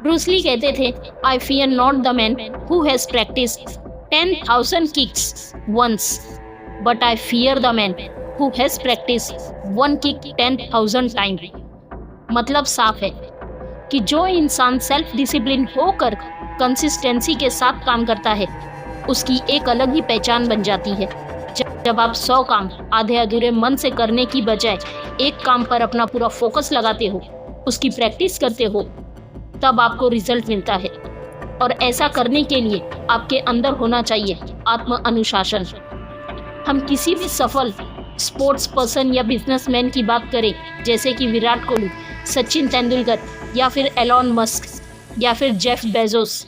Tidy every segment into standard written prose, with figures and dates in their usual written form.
Bruce Lee कहते थे, I fear not the man who has practice 10,000 kicks once, but I fear the man who has practice one kick 10,000 time. मतलब साफ है कि जो इंसान सेल्फ डिसिप्लिन होकर कंसिस्टेंसी के साथ काम करता है, उसकी एक अलग ही पहचान बन जाती है। जब आप 100 काम आधे अधूरे मन से करने की बजाय एक काम पर अपना पूरा फोकस लगाते हो, उसकी प्रैक्टिस करते हो, तब आपको रिजल्ट मिलता है। और ऐसा करने के लिए आपके अंदर होना चाहिए आत्म अनुशासन। हम किसी भी सफल स्पोर्ट्स पर्सन या बिजनेसमैन की बात करें, जैसे कि विराट कोहली, सचिन तेंदुलकर या फिर एलॉन मस्क या फिर जेफ बेजोस,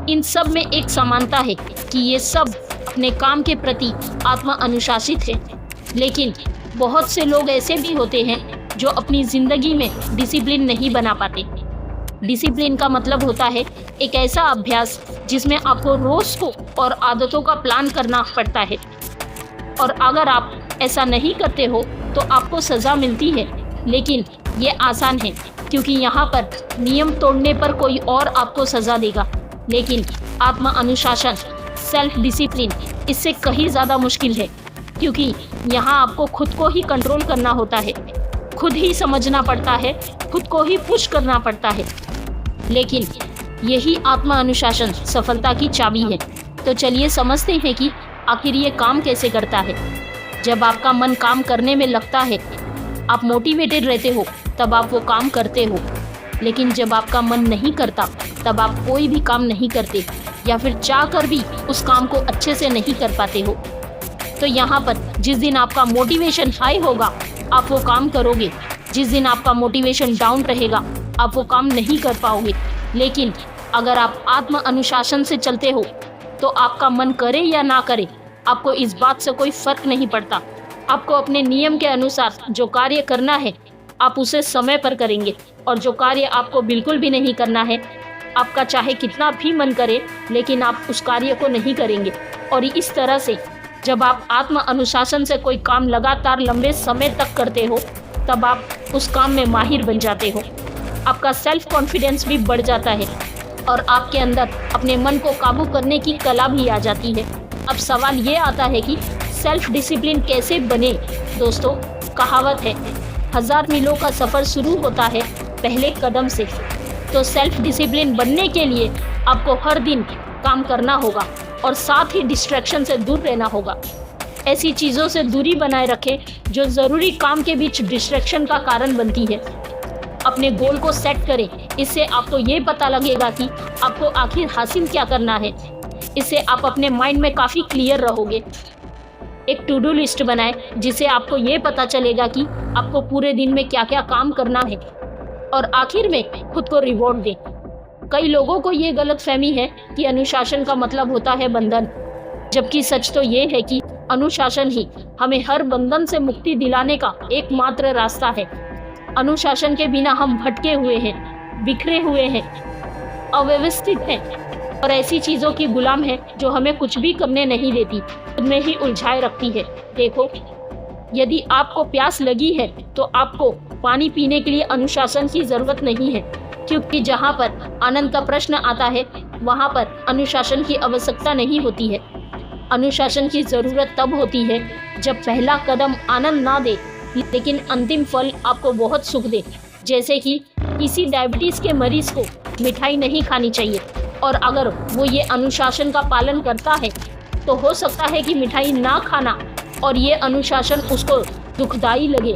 इन सब में एक समानता है कि ये सब अपने काम के प्रति आत्म अनुशासित है। लेकिन बहुत से लोग ऐसे भी होते हैं जो अपनी ज़िंदगी में डिसिप्लिन नहीं बना पाते। डिसिप्लिन का मतलब होता है एक ऐसा अभ्यास जिसमें आपको रोज़ को और आदतों का प्लान करना पड़ता है, और अगर आप ऐसा नहीं करते हो तो आपको सज़ा मिलती है। लेकिन ये आसान है क्योंकि यहाँ पर नियम तोड़ने पर कोई और आपको सज़ा देगा। लेकिन आत्म अनुशासन, सेल्फ डिसिप्लिन, इससे कहीं ज़्यादा मुश्किल है, क्योंकि यहाँ आपको खुद को ही कंट्रोल करना होता है, खुद ही समझना पड़ता है, खुद को ही पुश करना पड़ता है। लेकिन यही आत्म अनुशासन सफलता की चाबी है। तो चलिए समझते हैं कि आखिर ये काम कैसे करता है। जब आपका मन काम करने में लगता है, आप मोटिवेटेड रहते हो, तब आप वो काम करते हो। लेकिन जब आपका मन नहीं करता, तब आप कोई भी काम नहीं करते, या फिर चाह कर भी उस काम को अच्छे से नहीं कर पाते हो। तो यहाँ पर जिस दिन आपका मोटिवेशन हाई होगा, आप वो काम करोगे। जिस दिन आपका मोटिवेशन डाउन रहेगा, आप वो काम नहीं कर पाओगे। लेकिन अगर आप आत्म अनुशासन से चलते हो, तो आपका मन करे या ना करे, आपको इस बात से कोई फर्क नहीं पड़ता। आपको अपने नियम के अनुसार जो कार्य करना है, आप उसे समय पर करेंगे, और जो कार्य आपको बिल्कुल भी नहीं करना है, आपका चाहे कितना भी मन करे, लेकिन आप उस कार्य को नहीं करेंगे। और इस तरह से जब आप आत्म अनुशासन से कोई काम लगातार लंबे समय तक करते हो, तब आप उस काम में माहिर बन जाते हो। आपका सेल्फ कॉन्फिडेंस भी बढ़ जाता है, और आपके अंदर अपने मन को काबू करने की कला भी आ जाती है। अब सवाल ये आता है कि सेल्फ डिसिप्लिन कैसे बने। दोस्तों, कहावत है, 1000 मीलों का सफ़र शुरू होता है पहले कदम से। तो सेल्फ डिसिप्लिन बनने के लिए आपको हर दिन काम करना होगा, और साथ ही डिस्ट्रैक्शन से दूर रहना होगा। ऐसी चीज़ों से दूरी बनाए रखें जो ज़रूरी काम के बीच डिस्ट्रैक्शन का कारण बनती है। अपने गोल को सेट करें, इससे आपको ये पता लगेगा कि आपको आखिर हासिल क्या करना है। इससे आप अपने माइंड में काफ़ी क्लियर रहोगे। एक टू डू लिस्ट बनाएं, जिससे आपको ये पता चलेगा कि आपको पूरे दिन में क्या क्या काम करना है, और आखिर में खुद को रिवॉर्ड दें। कई लोगों को ये गलतफहमी है कि अनुशासन का मतलब होता है बंधन, जबकि सच तो ये है कि अनुशासन ही हमें हर बंधन से मुक्ति दिलाने का एकमात्र रास्ता है। अनुशासन के बिना हम भटके हुए हैं, बिखरे हुए हैं, अव्यवस्थित हैं, और ऐसी चीज़ों की गुलाम है जो हमें कुछ भी करने नहीं देती, उनमें ही उलझाए रखती है। देखो, यदि आपको प्यास लगी है तो आपको पानी पीने के लिए अनुशासन की ज़रूरत नहीं है, क्योंकि जहाँ पर आनंद का प्रश्न आता है, वहाँ पर अनुशासन की आवश्यकता नहीं होती है। अनुशासन की ज़रूरत तब होती है जब पहला कदम आनंद ना दे, लेकिन अंतिम फल आपको बहुत सुख दे। जैसे कि किसी डायबिटीज़ के मरीज़ को मिठाई नहीं खानी चाहिए, और अगर वो ये अनुशासन का पालन करता है, तो हो सकता है कि मिठाई ना खाना और ये अनुशासन उसको दुखदाई लगे,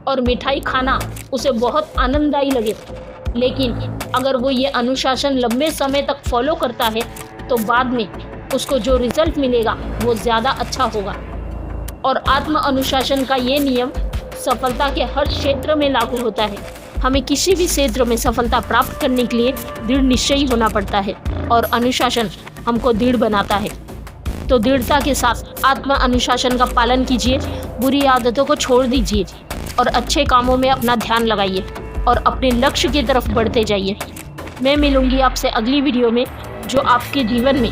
और मिठाई खाना उसे बहुत आनंददायी लगे। लेकिन अगर वो ये अनुशासन लंबे समय तक फॉलो करता है, तो बाद में उसको जो रिजल्ट मिलेगा वो ज़्यादा अच्छा होगा। और आत्म अनुशासन का ये नियम सफलता के हर क्षेत्र में लागू होता है। हमें किसी भी क्षेत्र में सफलता प्राप्त करने के लिए दृढ़ निश्चयी होना पड़ता है, और अनुशासन हमको दृढ़ बनाता है। तो दृढ़ता के साथ आत्म अनुशासन का पालन कीजिए, बुरी आदतों को छोड़ दीजिए, और अच्छे कामों में अपना ध्यान लगाइए, और अपने लक्ष्य की तरफ बढ़ते जाइए। मैं मिलूंगी आपसे अगली वीडियो में, जो आपके जीवन में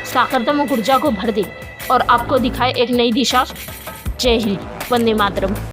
सकारात्मक ऊर्जा को भर दे और आपको दिखाए एक नई दिशा। जय हिंद, वंदे मातरम।